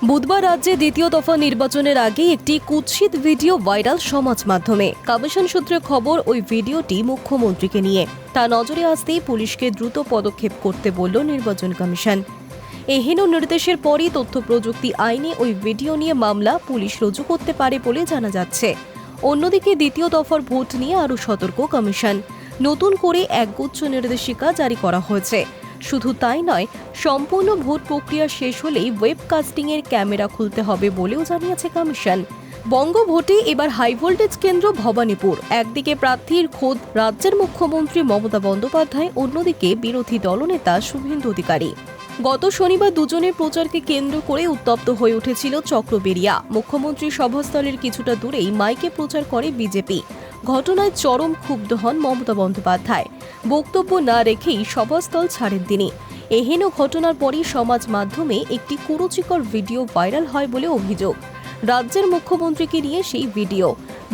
বুধবার রাজ্যে দ্বিতীয় দফা নির্বাচনের আগে একটি কুৎসিত ভিডিও ভাইরাল সমাজ মাধ্যমে। কমিশন সূত্রে খবর, ওই ভিডিওটি মুখ্যমন্ত্রীকে নিয়ে। তা নজরে আসতেই পুলিশকে দ্রুত পদক্ষেপ করতে বলল নির্বাচন কমিশন। এহেন নির্দেশের পরই তথ্য প্রযুক্তি আইনে ওই ভিডিও নিয়ে মামলা পুলিশ রুজু করতে পারে বলে জানা যাচ্ছে। অন্যদিকে দ্বিতীয় দফার ভোট নিয়ে আরও সতর্ক কমিশন। নতুন করে একগুচ্ছ নির্দেশিকা জারি করা হয়েছে। শুধু তাই নয়, সম্পূর্ণ ভোট প্রক্রিয়া শেষ হলেই ওয়েবকাস্টিংয়ের ক্যামেরা খুলতে হবে বলেও জানিয়েছে কমিশন। বঙ্গভোটে এবার হাই ভোল্টেজ কেন্দ্র ভবানীপুর। একদিকে প্রার্থীর খোদ রাজ্যের মুখ্যমন্ত্রী মমতা বন্দ্যোপাধ্যায়, অন্যদিকে বিরোধী দলনেতা শুভেন্দু অধিকারী। গত শনিবার দুজনের প্রচারকে কেন্দ্র করে উত্তপ্ত হয়ে উঠেছিল চক্রবেড়িয়া। মুখ্যমন্ত্রীর সভাস্থলের কিছুটা দূরেই মাইকে প্রচার করে বিজেপি। ঘটনায় চরম ক্ষুব্ধ হন মমতা বন্দ্যোপাধ্যায়। বক্তব্য না রেখেই সভাস্থল ছাড়েন তিনি। এহেন ঘটনার পরই সমাজ মাধ্যমে একটি কুরুচিকর ভিডিও ভাইরাল হয় বলে অভিযোগ। রাজ্যের মুখ্যমন্ত্রীকে নিয়ে সেই ভিডিও।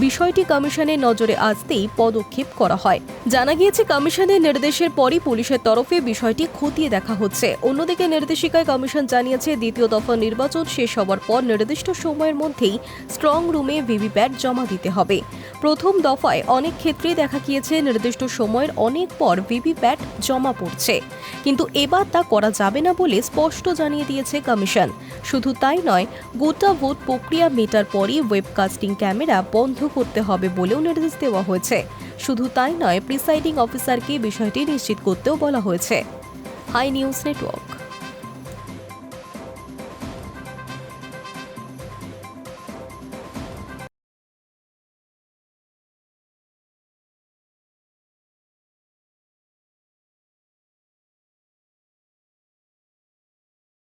বিষয়টি কমিশনের নজরে আসতেই পদক্ষেপ করা হয়। জানা গিয়েছে, কমিশনের নির্দেশের পরই পুলিশের তরফে বিষয়টি খতিয়ে দেখা হচ্ছে। অন্যদিকে নির্দেশিকায় কমিশন জানিয়েছে, দ্বিতীয় দফা নির্বাচন শেষ হওয়ার পর নির্দিষ্ট সময়ের মধ্যেই স্ট্রং রুমে ভিভিপ্যাট জমা দিতে হবে। প্রথম দফায় অনেক ক্ষেত্রেই দেখা গিয়েছে নির্দিষ্ট সময়ের অনেক পর ভিভিপ্যাট জমা পড়ছে, কিন্তু এবার তা করা যাবে না বলে স্পষ্ট জানিয়ে দিয়েছে কমিশন। শুধু তাই নয়, গোটা ভোট প্রক্রিয়া মেটার পরই ওয়েবকাস্টিং ক্যামেরা বন্ধ করতে হবে বলেও নির্দেশ দেওয়া হয়েছে। শুধু তাই নয়, প্রিসাইডিং অফিসারকে বিষয়টি নিশ্চিত করতেও বলা হয়েছে। Hi News network.